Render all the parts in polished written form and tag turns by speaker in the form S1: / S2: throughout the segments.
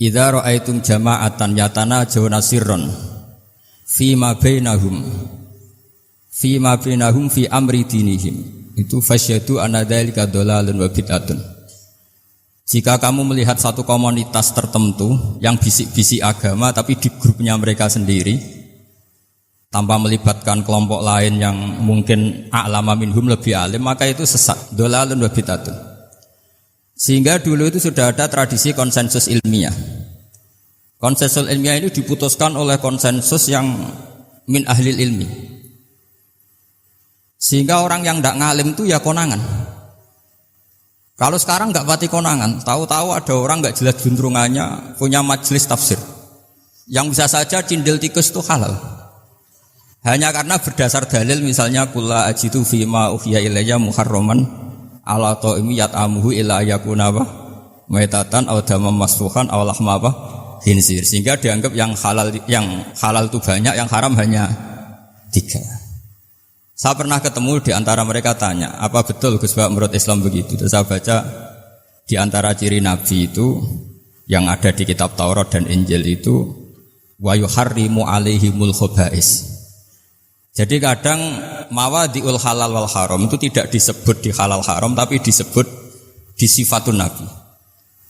S1: idza ra'aitum jama'atan yatanajawna sirran fima bainahum fi amri dinihim itu fasyadu anna dzalika dhalalun wa bid'atun. Jika kamu melihat satu komunitas tertentu yang bisik-bisik agama tapi di grupnya mereka sendiri tanpa melibatkan kelompok lain yang mungkin a'lama minhum lebih alim, maka itu sesat, dhalalun wa bid'atun. Sehingga dulu itu sudah ada tradisi konsensus ilmiah. Konsensus ilmiah ini diputuskan oleh konsensus yang min ahlil ilmi. Sehingga orang yang tidak ngalim itu ya konangan. Kalau sekarang nggak pati konangan, tahu-tahu ada orang nggak jelas juntrungannya punya majelis tafsir, yang bisa saja cindil tikus itu halal. Hanya karena berdasar dalil misalnya kula ajitu fima uhiya ilayya muharraman ala ta'imi yat'amuhu illa yakuna maitatan aw damam masfuhan aw lahma khinzir, sehingga dianggap yang halal itu banyak, yang haram hanya 3. Saya pernah ketemu di antara mereka tanya, apa betul Gus Bak menurut Islam begitu? Terus saya baca di antara ciri Nabi itu yang ada di kitab Taurat dan Injil itu wa yuharrimu alaihimul khaba'is. Jadi kadang mawadi'ul halal wal haram itu tidak disebut di halal haram tapi disebut di sifatun Nabi.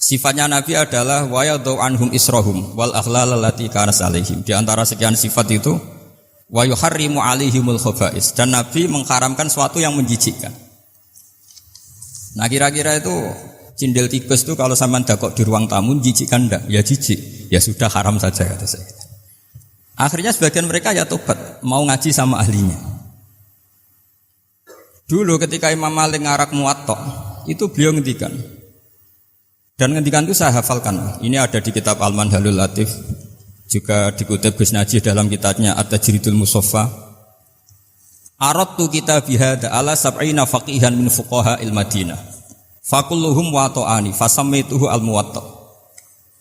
S1: Sifatnya Nabi adalah wa yadau anhum israhum wal aghlal allati kanat alaihim. Di antara sekian sifat itu wa yuharrimu alaihimul khaba'is, dan Nabi mengharamkan sesuatu yang menjijikkan. Nah kira-kira itu cindil tikus itu kalau sampean dakok di ruang tamu jijikkan enggak? Ya jijik, ya sudah haram saja kata saya. Akhirnya sebagian mereka ya tobat, mau ngaji sama ahlinya. Dulu ketika Imam Malik ngarak Muwatta, itu beliau ngendikan. Dan ngendikan itu saya hafalkan. Ini ada di kitab Al-Manhalul Latif. Juga dikutip Gus Najih dalam kitabnya At-Tajridul Musaffa. Aradtu kitabi hadza ala sab'ina faqihan min fuqaha il-Madinah. Fakulluhum wa ta'ani fasammaituhu al-Muwatta.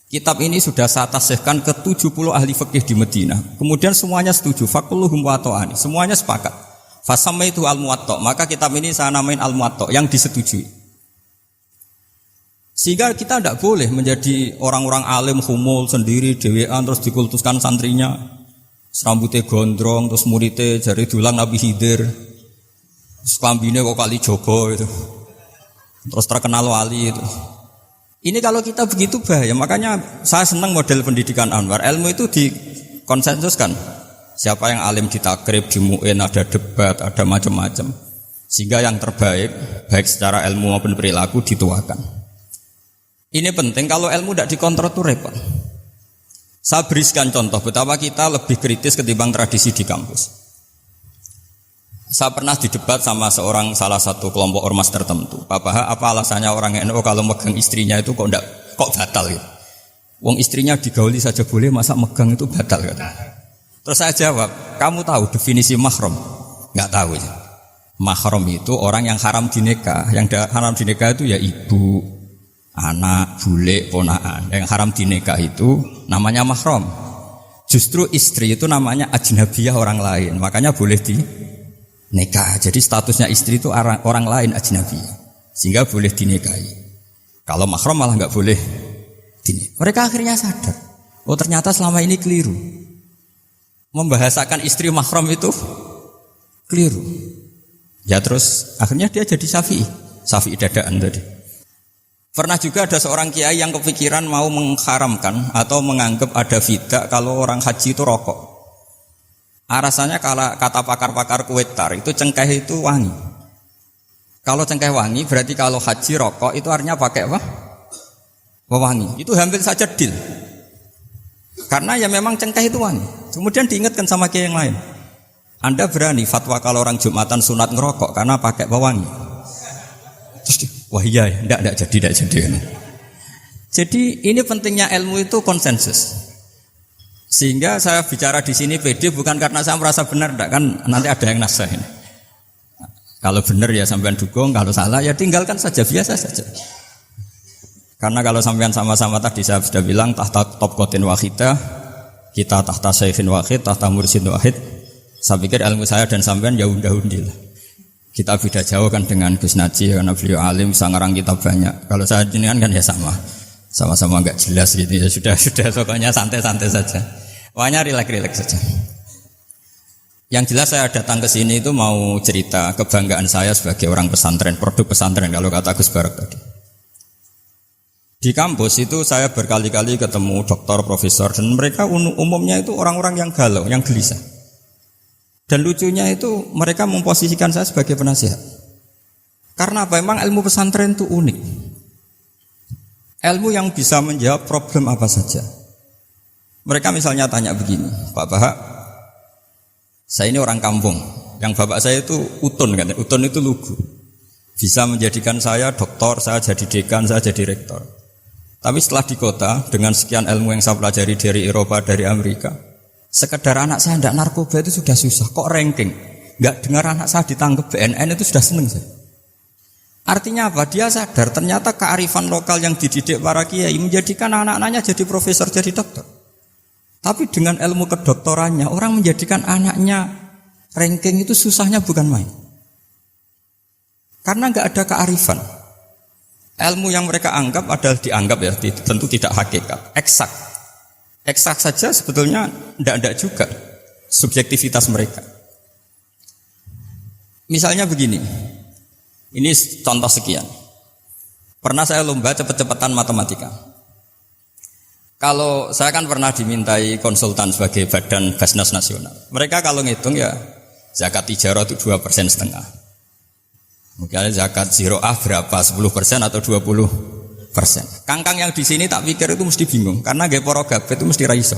S1: Kitab ini sudah saya tasihkan ke 70 ahli fikih di Madinah. Kemudian semuanya setuju, fakulluhum wa ta'ani, semuanya sepakat. Fasammaituhu al-Muwatta, maka kitab ini saya namain al-Muwatta yang disetujui. Sehingga kita tidak boleh menjadi orang-orang alim humul sendiri dewean terus dikultuskan santrinya, rambutnya gondrong terus muridnya jari dulang Nabi Khidir, terus klambine kok kali Jogo itu, terus terkenal wali itu. Ini kalau kita begitu bahaya. Makanya saya senang model pendidikan Anwar. Ilmu itu dikonsensuskan. Siapa yang alim ditakrib, di mu'in, ada debat, ada macam-macam. Sehingga yang terbaik, baik secara ilmu maupun perilaku dituakan. Ini penting, kalau ilmu tidak dikontrol itu repot. Saya berikan contoh betapa kita lebih kritis ketimbang tradisi di kampus. Saya pernah didebat sama salah satu kelompok ormas tertentu. Pak Paha, apa alasannya orang NU kalau megang istrinya itu kok batal gitu? Wong istrinya digauli saja boleh, masa megang itu batal gitu. Terus saya jawab, kamu tahu definisi mahram? Enggak tahu ya. Mahram itu orang yang haram dinikah. Yang haram dinikah itu ya ibu, anak, bule, ponaan. Yang haram dinikah itu namanya mahram. Justru istri itu namanya ajnabiyah, orang lain. Makanya boleh dinikah. Jadi statusnya istri itu orang lain, ajnabiyah. Sehingga boleh dinikahi. Kalau mahram malah enggak boleh dinikahi. Mereka akhirnya sadar, oh ternyata selama ini keliru. Membahasakan istri mahram itu keliru. Ya terus akhirnya dia jadi Syafi'i dadaan tadi. Pernah juga ada seorang kiai yang kepikiran mau mengharamkan atau menganggap ada fidah kalau orang haji itu rokok. Rasanya kalau kata pakar-pakar Kuwaitar itu cengkeh itu wangi. Kalau cengkeh wangi berarti kalau haji rokok itu artinya pakai apa? Wangi. Itu hampir saja deal. Karena ya memang cengkeh itu wangi. Kemudian diingatkan sama kiai yang lain. Anda berani fatwa kalau orang Jumatan sunat ngerokok karena pakai pewangi? Terus wah iya, tidak jadi. Jadi ini pentingnya ilmu itu konsensus. Sehingga saya bicara di sini pede bukan karena saya merasa benar, tidak kan nanti ada yang nasah ini. Kalau benar ya sampean dukung, kalau salah ya tinggalkan saja, biasa saja. Karena kalau sampean sama-sama tadi saya sudah bilang tahta topkotin wahidah, kita tahta syekhin wahid, tahta mursyid wahid. Saya pikir ilmu saya dan sampean ya undah-undi lah. Kita beda jauh kan dengan Gus Najih karena beliau alim, bisa ngarang kitab banyak. Kalau saya jenengan kan ya sama. Sama-sama enggak jelas gitu ya. Sudah pokoknya santai-santai saja. Pokoknya rileks-rileks saja. Yang jelas saya datang ke sini itu mau cerita kebanggaan saya sebagai orang pesantren, produk pesantren kalau kata Gus Barak tadi. Di kampus itu saya berkali-kali ketemu dokter, profesor, dan mereka umumnya itu orang-orang yang galau, yang gelisah. Dan lucunya itu mereka memposisikan saya sebagai penasihat. Karena apa? Memang ilmu pesantren itu unik. Ilmu yang bisa menjawab problem apa saja. Mereka misalnya tanya begini, Pak Bahak, saya ini orang kampung, yang bapak saya itu utun kan, utun itu lugu. Bisa menjadikan saya doktor, saya jadi dekan, saya jadi rektor. Tapi setelah di kota, dengan sekian ilmu yang saya pelajari dari Eropa, dari Amerika, sekedar anak saya tidak narkoba itu sudah susah, kok ranking? Nggak dengar anak saya ditangkap BNN itu sudah seneng saya. Artinya apa? Dia sadar ternyata kearifan lokal yang dididik para kiai menjadikan anak-anaknya jadi profesor, jadi dokter. Tapi dengan ilmu kedoktorannya, orang menjadikan anaknya ranking itu susahnya bukan main. Karena nggak ada kearifan. Ilmu yang mereka anggap adalah dianggap ya, tentu tidak hakikat, eksak. Eksak saja sebetulnya tidak juga subjektivitas mereka. Misalnya begini, ini contoh sekian. Pernah saya lomba cepet-cepetan matematika. Kalau saya kan pernah dimintai konsultan sebagai badan Basnas Nasional. Mereka kalau ngitung ya zakat tijarah itu 2,5%. Mungkin zakat ziroah berapa? 10% atau 20%. Kangkang yang di sini tak pikir itu mesti bingung karena gaya poro gabet itu mesti raiso.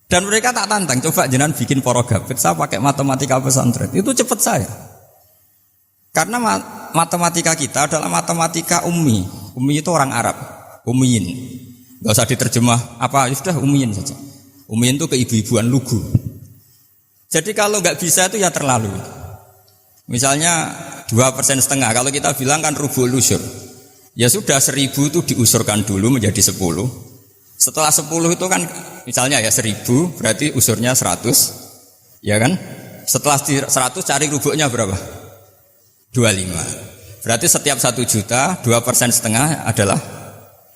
S1: Dan mereka tak tantang, coba jenengan bikin poro gabet, saya pakai matematika pesantren. Itu cepat saya. Karena matematika kita adalah matematika ummi. Ummi itu orang Arab, ummiyin. Gak usah diterjemah apa, sudah ummiyin saja. Ummiyin itu keibu-ibuan lugu. Jadi kalau nggak bisa itu ya terlalu. Misalnya 2,5%, kalau kita bilang kan rubul usur. Ya sudah 1.000 itu diusurkan dulu menjadi 10. Setelah 10 itu kan misalnya ya 1.000 berarti usurnya 100. Ya kan? Setelah 100 cari rubuknya berapa? 25. Berarti setiap 1 juta 2,5% adalah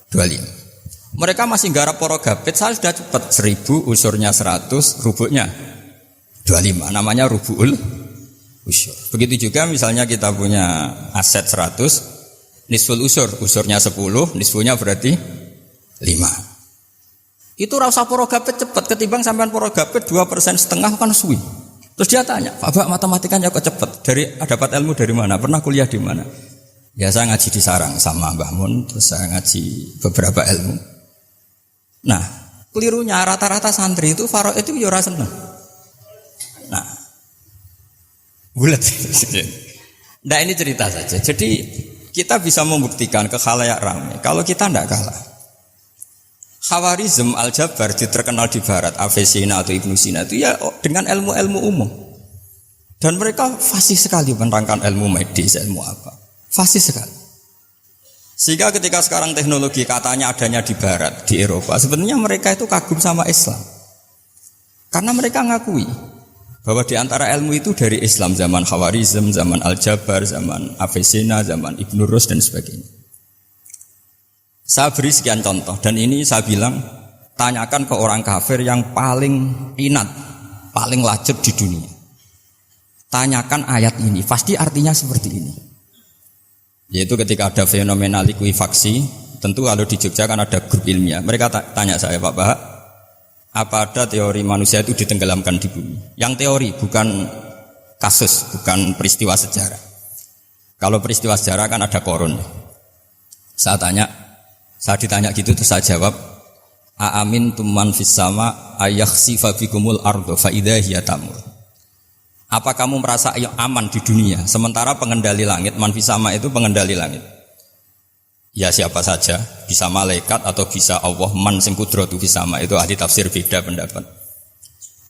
S1: 25. Mereka masih garap poro gabet, saya sudah cepat 1.000 usurnya 100, rubuknya 25. Namanya rubul usur. Begitu juga misalnya kita punya aset 100, nisful usur, usurnya 10, nisfunya berarti 5. Itu rasa poro gabet cepat ketimbang sampean poro gabet 2,5% kan suwi. Terus dia tanya, Pak matematikanya kok cepat? Dapat ilmu dari mana? Pernah kuliah di mana? Ya saya ngaji di Sarang sama Mbah Mun, terus saya ngaji beberapa ilmu. Nah, kelirunya rata-rata santri itu faro itu ya ora seneng. Nah, bulat. Nah ini cerita saja. Jadi kita bisa membuktikan ke khalayak ramai kalau kita tidak kalah. Khawarizm Al-Jabar terkenal di Barat, Avicenna atau Ibnu Sina itu ya dengan ilmu-ilmu umum. Dan mereka fasih sekali menerangkan ilmu medis, ilmu apa. Fasih sekali. Sehingga ketika sekarang teknologi katanya adanya di Barat, di Eropa, sebenarnya mereka itu kagum sama Islam. Karena mereka ngakui bahwa di antara ilmu itu dari Islam, zaman Khawarizm, zaman Al-Jabar, zaman Avicenna, zaman Ibnu Rus dan sebagainya. Saya beri sekian contoh dan ini saya bilang tanyakan ke orang kafir yang paling inat, paling lacep di dunia. Tanyakan ayat ini, pasti artinya seperti ini. Yaitu ketika ada fenomena likuifaksi, tentu kalau di Jogja kan ada grup ilmiah. Mereka tanya saya, Pak Bahak, apa ada teori manusia itu ditenggelamkan di bumi? Yang teori, bukan kasus, bukan peristiwa sejarah. Kalau peristiwa sejarah kan ada korun. Saya ditanya gitu terus saya jawab, Aamin tumman fis sama ayakhsifa bikumul ardo fa idza hiya tamur. Apa kamu merasa aman di dunia sementara pengendali langit, man fis sama itu pengendali langit. Ya siapa saja, bisa malaikat atau bisa Allah, man sing kudratu fis sama, itu ahli tafsir beda pendapat.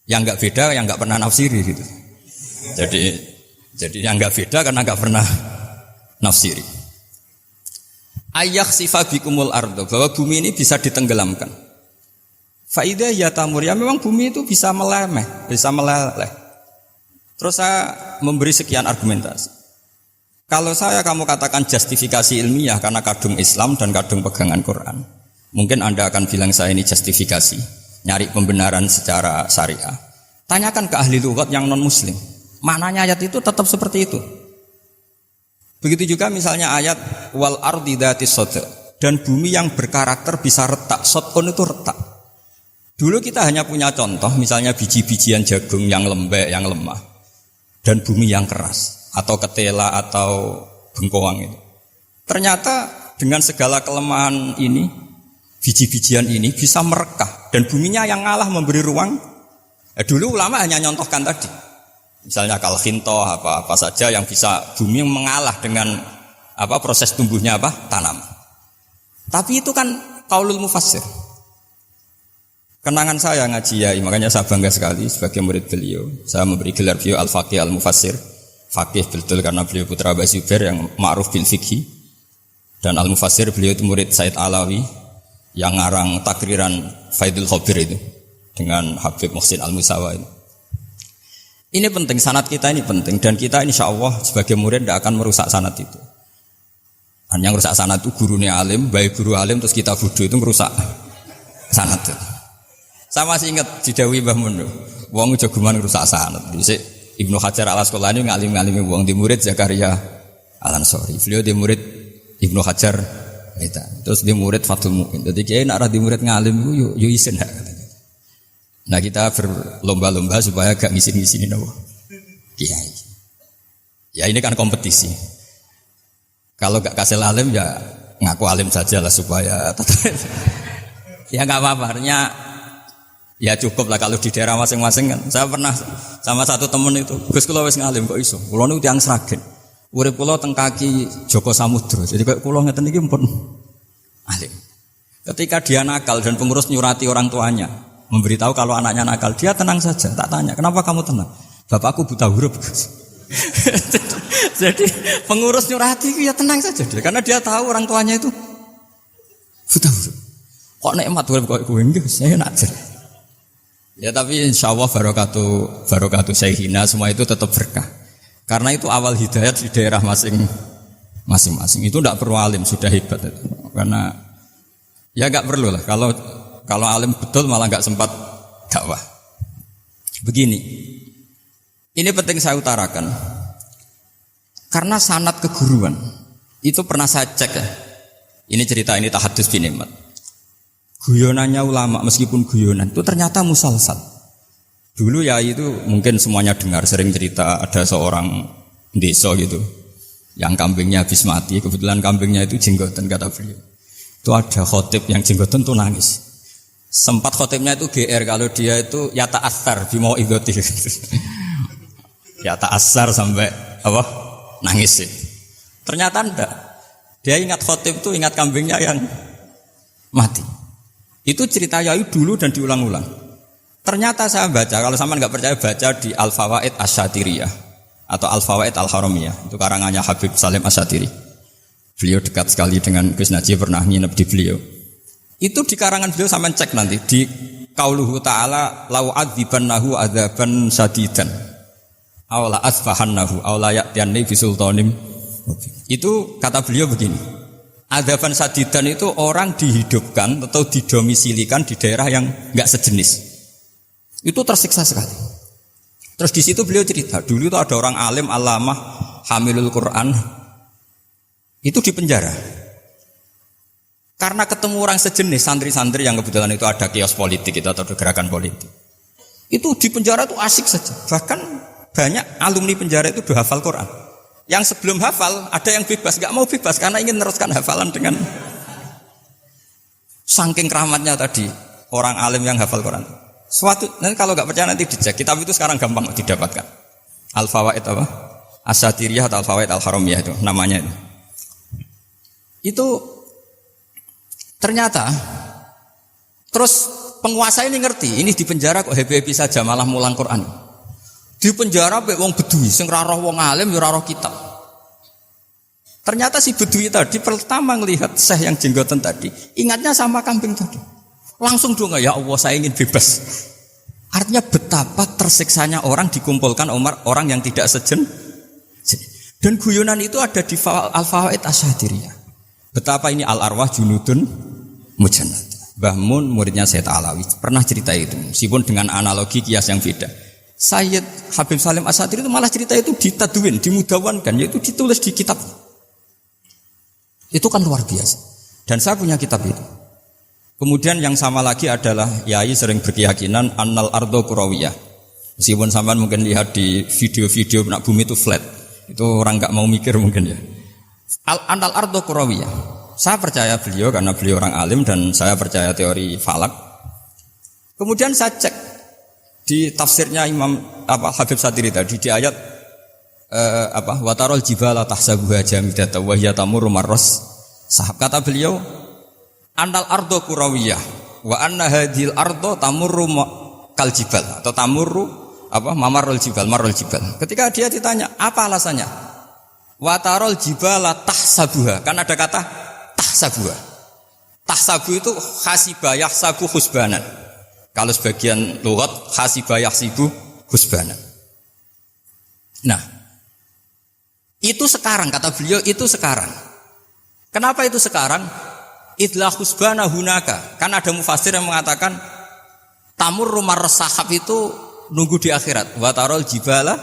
S1: Yang enggak beda yang enggak pernah nafsiri gitu. Jadi yang enggak beda karena enggak pernah nafsiri. Ayakhsifa bikumul ardo, bahwa bumi ini bisa ditenggelamkan. Faidah ya tamur, ya memang bumi itu bisa meleleh. Terus saya memberi sekian argumentasi. Kalau kamu katakan justifikasi ilmiah karena kadung Islam dan kadung pegangan Quran, mungkin Anda akan bilang saya ini justifikasi, nyari pembenaran secara syariah. Tanyakan ke ahli lughat yang non-muslim, maknanya ayat itu tetap seperti itu. Begitu juga misalnya ayat wal ardi dzatis sadq, dan bumi yang berkarakter bisa retak, sodkon itu retak. Dulu kita hanya punya contoh, misalnya biji-bijian jagung yang lembek, yang lemah, dan bumi yang keras. Atau ketela atau bengkoang itu. Ternyata dengan segala kelemahan ini, biji-bijian ini bisa merekah dan buminya yang ngalah memberi ruang. Dulu ulama hanya nyontohkan tadi. Misalnya kalkhinto apa saja yang bisa bumi mengalah dengan proses tumbuhnya tanaman. Tapi itu kan qaulul mufassir. Kenangan saya ngaji Yai, makanya saya bangga sekali sebagai murid beliau. Saya memberi gelar beliau Al-Faqih Al-Mufassir. Fakih betul karena beliau putra Abu Zubair yang ma'ruf bil fikhi, dan al-mufassir beliau itu murid Said Alawi yang ngarang takriran Faidul Khabir itu dengan Habib Muhsin Al-Musawa itu. Ini penting, sanad kita ini penting, dan kita insya Allah sebagai murid tidak akan merusak sanad itu. Yang merusak sanad itu gurunya alim, baik guru alim terus kita bodoh itu merusak sanad itu. Saya masih ingat didhawuhi Mbah Mun, wong jagoan merusak sanad. Ibnu Hajar Al-Asqalani ngalim-ngalimi wong di murid Zakaria Al-Ansori. Beliau di murid Ibnu Hajar itu. Terus di murid Fathul Mu'in. Jadi kiai nak ra di murid ngalim yo isin hak. Nah, kita berlomba-lomba supaya gak ngisin-ngisini napa. Kiai. Ya ini kan kompetisi. Kalau gak kasih alim ya ngaku alim saja lah supaya ya enggak apa-apa. Ya cukup lah kalau di daerah masing-masing kan. Saya pernah sama satu temen itu, Gus kula wis ngalim kok iso. Kula niku tiyang Sragen. Urip kula teng kaki Joko Samudra. Jadi kok kula ngeten iki pun alim. Ketika dia nakal dan pengurus nyurati orang tuanya, memberitahu kalau anaknya nakal, dia tenang saja. Tak tanya, "Kenapa kamu tenang?" "Bapakku buta huruf." Jadi pengurus nyurati itu ya tenang saja dia, karena dia tahu orang tuanya itu buta huruf. Kok nikmat huruf kok kowe nggih, saya nak jer. Ya tapi insya Allah barokatuh Syekhina semua itu tetap berkah. Karena itu awal hidayat di daerah masing-masing. Itu tidak perlu alim, sudah hebat itu. Karena ya nggak perlu lah. Kalau alim betul malah nggak sempat dakwah. Begini, ini penting saya utarakan. Karena sanad keguruan itu pernah saya cek ya. Ini cerita ini tahadus bin Ni'mat. Guyonannya ulama meskipun guyonan itu ternyata musalsal. Dulu ya itu mungkin semuanya dengar sering cerita ada seorang desa gitu yang kambingnya habis mati, kebetulan kambingnya itu jenggotan kata beliau. Itu ada khotib yang jenggotan tuh nangis. Sempat khotibnya itu GR kalau dia itu ya ta'assar bimau idoti. Ya ta'assar sampai nangis sih. Ternyata enggak. Dia ingat khotib itu ingat kambingnya yang mati. Itu cerita Yai dulu dan diulang-ulang. Ternyata saya baca, kalau sama nggak percaya baca di Al-Fawaid Asyatiriyah atau Al-Fawaid Al-Haramiyah. Itu karangannya Habib Salim Asyatiri. Beliau dekat sekali dengan Gus Najib, pernah nginep di beliau. Itu di karangan beliau sampai cek nanti di qauluhu ta'ala lau adzibannahu adzaban sadidan aw la asfahannahu aw la ya'tiyanni bisultanim. Itu kata beliau begini. Adzaban sadidan itu orang dihidupkan atau didomisilikan di daerah yang enggak sejenis. Itu tersiksa sekali. Terus di situ beliau cerita, dulu itu ada orang alim alamah hamilul Quran itu di penjara. Karena ketemu orang sejenis santri-santri yang kebetulan itu ada kios politik itu atau gerakan politik. Itu di penjara itu asik saja. Bahkan banyak alumni penjara itu udah hafal Quran. Yang sebelum hafal ada yang bebas, nggak mau bebas karena ingin meneruskan hafalan dengan saking keramatnya tadi orang alim yang hafal Quran. Nanti kalau nggak percaya nanti dicek. Kitab itu sekarang gampang didapatkan. Al-Fawaid Asyatiriyah atau Al-Fawaid Al-Haramiyah itu namanya itu. Itu ternyata terus penguasa ini ngerti, ini di penjara kok happy-happy saja malah mulang Quran. Di penjara mek wong bedui sing ra roh wong alim ya ora roh kitab. Ternyata si bedui tadi pertama ngelihat syekh yang jenggotan tadi, ingatnya sama kambing tadi. Langsung dong, ya Allah saya ingin bebas. Artinya betapa tersiksanya orang dikumpulkan orang yang tidak sejen. Dan guyonan itu ada di Al-Fawaid Asyadiriyah. Betapa ini al-arwah junudun mujannad. Mbah Mun muridnya Sayyid Alawi pernah cerita itu, meskipun dengan analogi kias yang beda. Sayyid Habib Salim Asyadiri itu malah cerita itu ditadwin, dimudawankan, yaitu ditulis di kitab. Itu kan luar biasa. Dan saya punya kitab itu. Kemudian yang sama lagi adalah Yai sering berkeyakinan annal ardo kurawiyah. Meskipun sampean mungkin lihat di video-video nak bumi itu flat, itu orang nggak mau mikir mungkin ya. Annal ardo kurawiyah. Saya percaya beliau karena beliau orang alim dan saya percaya teori falak. Kemudian saya cek di tafsirnya Imam Habib Satiri tadi di ayat watarol jibala tahsabuha jamidatan wa hiya tamurru marras sahab. Kata beliau annal ardo kurawiyah wa anna hadhil ardo tamurru kal jibal atau tamurru mamarul jibal marul jibal. Ketika dia ditanya apa alasannya, watarol jibala tahsabuha, kan ada kata tahsabuha. Tahsabu itu hasibah yahsabu husbanan. Kalau sebagian lughat hasibah yahsibu husbanan. Nah, itu sekarang kata beliau, itu sekarang. Kenapa itu sekarang? Idlah husbana hunaka. Kan ada mufassir yang mengatakan tamurru marras sahab itu nunggu di akhirat. Wa tarol jibala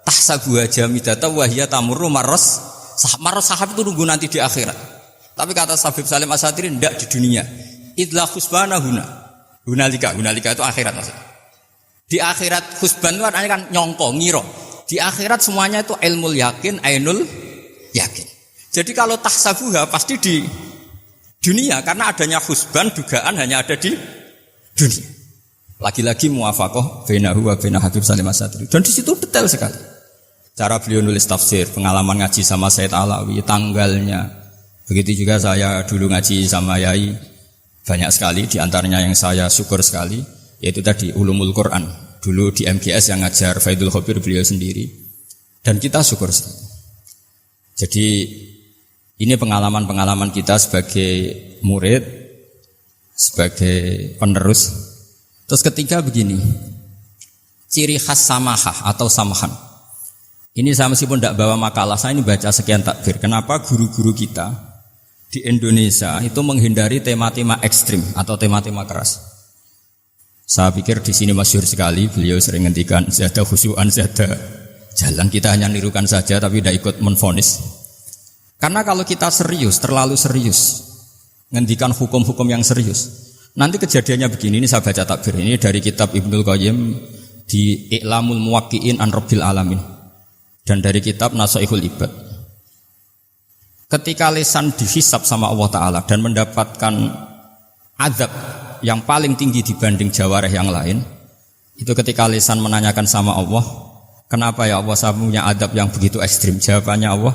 S1: tahsabuha jamidatan wa hiya tamurru marras sahab. Marras sahab itu nunggu nanti di akhirat. Tapi kata Habib Salim Asyadiri tidak di dunia. Idlah husbana hunalika itu akhirat maksudnya. Di akhirat husban itu kan nyongko, ngiro. Di akhirat semuanya itu ilmul yakin, ainul yakin. Jadi kalau tahsabuha pasti di dunia karena adanya husban dugaan hanya ada di dunia. Lagi-lagi muwafaqah bainahu wa baina Habib Salim Asyadiri. Dan di situ detail sekali. Cara beliau nulis tafsir, pengalaman ngaji sama Sayyid Alawi, tanggalnya. Begitu juga saya dulu ngaji sama Yai, banyak sekali diantaranya yang saya syukur sekali, yaitu tadi Ulumul Quran. Dulu di MGS yang ngajar Faidul Khobir beliau sendiri, dan kita syukur sekali. Jadi ini pengalaman-pengalaman kita sebagai murid, sebagai penerus. Terus ketiga begini, ciri khas samahah atau samahan. Ini saya meskipun tidak bawa makalah, saya ini baca sekian takbir. Kenapa guru-guru kita di Indonesia itu menghindari tema-tema ekstrim atau tema-tema keras? Saya pikir di sini masyhur sekali, beliau sering ngendikan zada khusyu'an zada jalan, kita hanya nirukan saja tapi tidak ikut menvonis. Karena kalau kita serius, terlalu serius ngendikan hukum-hukum yang serius, nanti kejadiannya begini. Ini saya baca takbir ini dari kitab Ibnul Qayyim di I'lamul Muwaqqi'in an Rabbil Alamin dan dari kitab Nasaihul Ibad. Ketika lisan dihisab sama Allah Ta'ala dan mendapatkan azab yang paling tinggi dibanding jawareh yang lain, itu ketika lisan menanyakan sama Allah, kenapa ya Allah saya punya azab yang begitu ekstrim? Jawabannya Allah,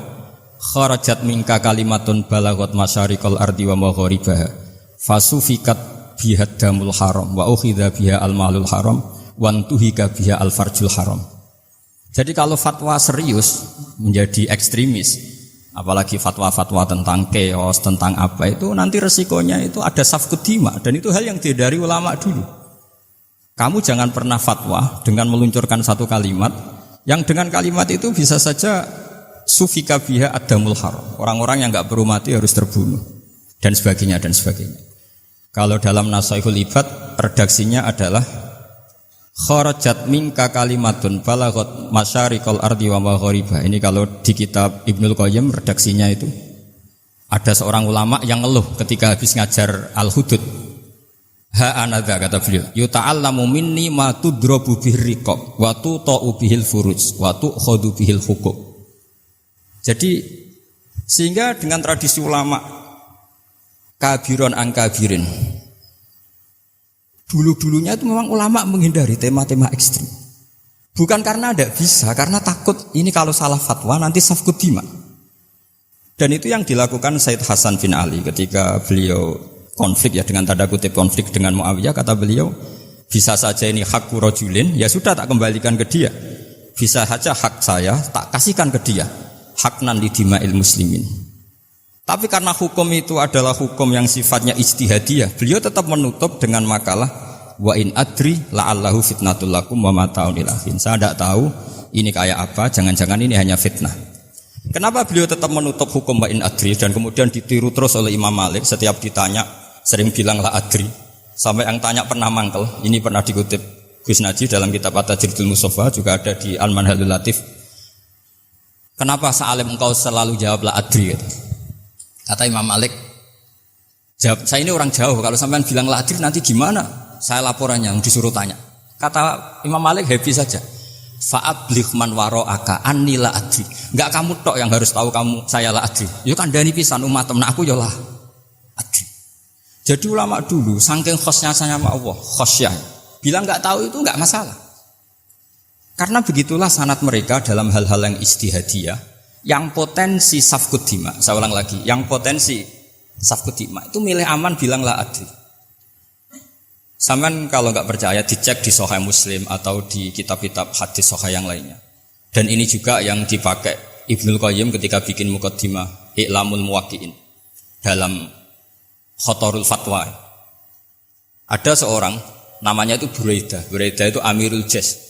S1: kharajat minka kalimatun balagot masyariqal ardi wa magharibaha fasufikat bihad damul haram wa ukhidha biha al-malul haram wa antuhika biha al-farjul haram. Jadi kalau fatwa serius menjadi ekstremis, apalagi fatwa-fatwa tentang chaos, tentang apa itu, nanti resikonya itu ada safkud dima, dan itu hal yang dihindari ulama dulu. Kamu jangan pernah fatwa dengan meluncurkan satu kalimat yang dengan kalimat itu bisa saja sufika biha ad-damul haram. Orang-orang yang enggak perlu mati harus terbunuh dan sebagainya dan sebagainya. Kalau dalam Nasaihul Ibad redaksinya adalah kharajat minka kalimatun balagot masyariqal ardi wa magharibaha. Ini kalau di kitab Ibnul Qayyim redaksinya itu ada seorang ulama yang ngeluh ketika habis ngajar Al-Hudud. Ha anadza, kata beliau, yuta'allamu minni ma tudrabu bihir riqab wa tuta'u bihil furuj wa tu'khadhu bihil huquq. Jadi sehingga dengan tradisi ulama kabiron an kabirin, dulu-dulunya itu memang ulama menghindari tema-tema ekstrim. Bukan karena tidak bisa, karena takut ini kalau salah fatwa nanti safkud dima. Dan itu yang dilakukan Said Hasan bin Ali ketika beliau konflik, ya dengan tanda kutip konflik dengan Muawiyah. Kata beliau, bisa saja ini hakku rajulin, ya sudah tak kembalikan ke dia. Bisa saja hak saya tak kasihkan ke dia, haknan lidima'il muslimin. Tapi karena hukum itu adalah hukum yang sifatnya ijtihadiyah, beliau tetap menutup dengan makalah wa in adri la'allahu fitnatul lakum wa mata'un ilahin. Saya tidak tahu ini kayak apa, jangan-jangan ini hanya fitnah. Kenapa beliau tetap menutup hukum wa in adri dan kemudian ditiru terus oleh Imam Malik setiap ditanya sering bilang la adri. Sampai yang tanya pernah mangkel. Ini pernah dikutip Gus Najih dalam kitab At-Tajridul Mustafa, juga ada di Al-Manhalul Latif. Kenapa sealim engkau selalu jawab la adri? Kata Imam Malik, jawab, saya ini orang jauh, kalau sampean bilang la adri nanti gimana? Saya laporannya, disuruh tanya. Kata Imam Malik happy saja. Fa'abligh man wara'aka anni la adri. Enggak kamu tok yang harus tahu kamu saya la adri. Yo kandhani pisan umat temen aku yo la adri. Jadi ulama dulu saking khosnya sama Allah, khosyah. Bilang enggak tahu itu enggak masalah. Karena begitulah sanad mereka dalam hal-hal yang ijtihadiyah yang potensi safkud dima. Saya ulang lagi, yang potensi safkud dima itu milih aman bilang la adri. Sampean kalau nggak percaya dicek di Sahih Muslim atau di kitab-kitab hadis Sahih yang lainnya. Dan ini juga yang dipakai Ibnul Qayyim ketika bikin Muqaddimah I'lamul Muwaqqi'in dalam Khotorul Fatwa. Ada seorang namanya itu Buraidah. Buraidah itu Amirul Jais.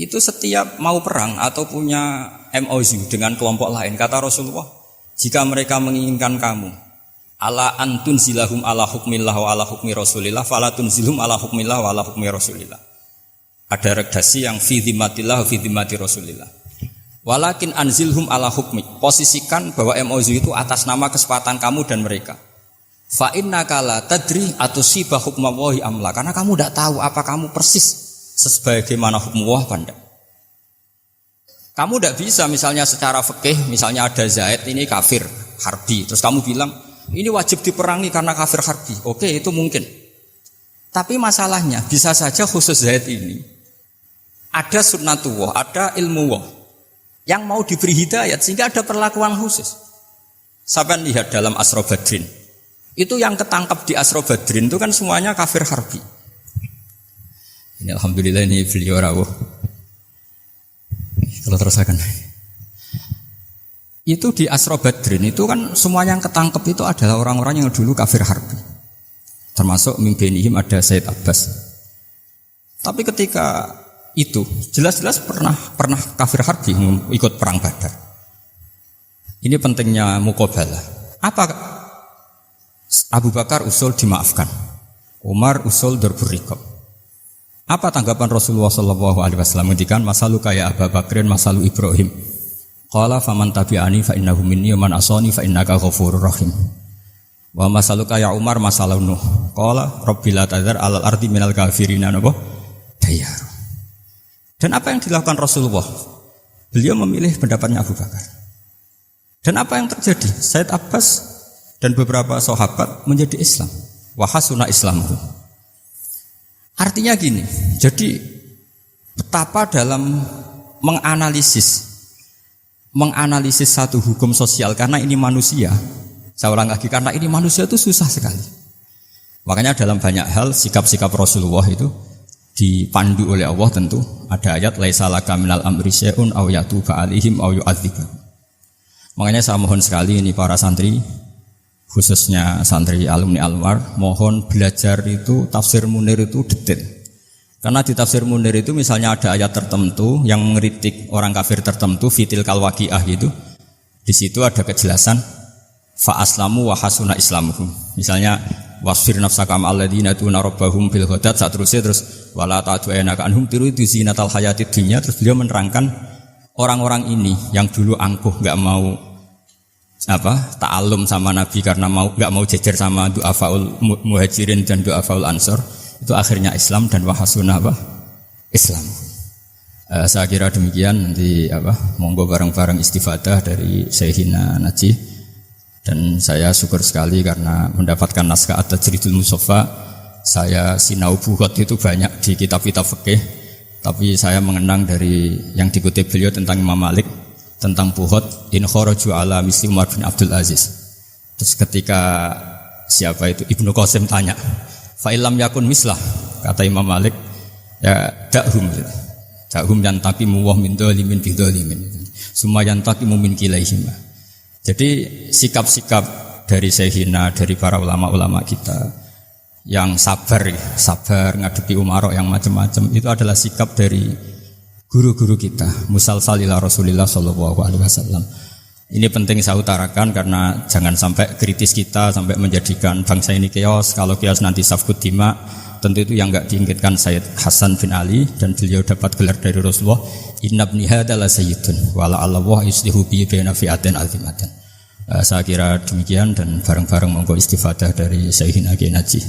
S1: Itu setiap mau perang atau punya MOU dengan kelompok lain, kata Rasulullah, jika mereka menginginkan kamu ala antun zilahum ala hukmillah wa ala hukmi rasulillah falatun zilhum ala hukmillah wa ala hukmi rasulillah. Ada redaksi yang fi dhimmatillah wa fi dhimmati rasulillah. Walakin anzilhum ala hukmi. Posisikan bahwa MOU itu atas nama kesepakatan kamu dan mereka. Fa innaka la tadri atusiba hukmallahi amla. Karena kamu tidak tahu apa kamu persis sebagaimana hukum Allah apa enggak. Kamu tidak bisa misalnya secara fikih, misalnya ada Zaid ini kafir harbi, terus kamu bilang ini wajib diperangi karena kafir harbi. Oke, itu mungkin. Tapi masalahnya bisa saja khusus Zaid ini ada sunnatullah, ada ilmu yang mau diberi hidayat sehingga ada perlakuan khusus. Sampai lihat dalam Asra Badrin. Itu yang ketangkap di Asra Badrin itu kan semuanya kafir harbi. Ini alhamdulillah ini beliau rawuh. Kalau terusakan. Itu di Asra Badrin itu kan semua yang ketangkep itu adalah orang-orang yang dulu kafir harbi. Termasuk min bainihim ada Said Abbas. Tapi ketika itu jelas-jelas pernah kafir harbi ikut perang Badar. Ini pentingnya muqabalah. Apa Abu Bakar usul dimaafkan, Umar usul darbur riqab. Apa tanggapan Rasulullah sallallahu alaihi wasallam ketika masalu kaya Abu Bakrin masalu Ibrahim? Qala faman tabi'ani fa innahu minni wa man asani fa innaka ghafurur rahim. Wa masaluka ya Umar masalau Nuh. Qala rabbil la tadzar alal ardi minal kafirina napa? Dayar. Dan apa yang dilakukan Rasulullah? Beliau memilih pendapatnya Abu Bakar. Dan apa yang terjadi? Said Abbas dan beberapa sahabat menjadi Islam. Wa hasuna islamuhum. Artinya gini, jadi betapa dalam menganalisis satu hukum sosial karena ini manusia. Saya ulang lagi, karena ini manusia itu susah sekali. Makanya dalam banyak hal sikap-sikap Rasulullah itu dipandu oleh Allah tentu. Ada ayat laisa laka minal amri syai'un aw yatuba alaihim aw yu'adzibahum. Makanya saya mohon sekali ini para santri, khususnya santri alumni Alwar, mohon belajar itu tafsir Munir itu detail. Karena di tafsir Munir itu misalnya ada ayat tertentu yang mengkritik orang kafir tertentu fitil kalwaqiah gitu. Di situ ada kejelasan fa aslamu wa hasuna islamuhum. Misalnya wasfir nafsaka ma'al ladzina tuna rabbahum bil ghadat seterusnya terus wala ta'du'anaka anhum turidu zinatal hayatid dunya. Terus beliau menerangkan orang-orang ini yang dulu angkuh enggak mau ta'alum sama Nabi karena enggak mau jejer sama du'afaul muhajirin dan du'afaul ansor. Itu akhirnya Islam dan wahasuna Islam. Saya kira demikian, nanti monggo bareng-bareng istifadah dari Syekhina Najih. Dan saya syukur sekali karena mendapatkan naskah At-Tajridul Mustafa. Saya sinau buhot itu banyak di kitab-kitab fikih, tapi saya mengenang dari yang dikutip beliau tentang Imam Malik, tentang buhot in kharaju ala misli Umar bin Abdul Aziz. Terus ketika siapa itu Ibnu Qasim tanya, fa'ilam yakun mislah, kata Imam Malik, ya dakhum yang taqimu wa min dzalimin bi dzalimin. Semua yang taqimu min kilaihim. Jadi sikap-sikap dari Syekhina, dari para ulama-ulama kita yang sabar ngadepi umarok yang macam-macam, itu adalah sikap dari guru-guru kita, musalsal ila Rasulillah sallallahu alaihi wasallam. Ini penting saya utarakan karena jangan sampai kritis kita sampai menjadikan bangsa ini chaos. Kalau chaos nanti safkut dima, tentu itu yang enggak diinginkan Sayyid Hasan bin Ali, dan beliau dapat gelar dari Rasulullah, inna ibni hadza la sayyidun wa la Allah yuslihu bi baina fi'atin azimatin. Saya kira demikian, dan bareng-bareng monggo istifadah dari Sayyidina Kiai Naji.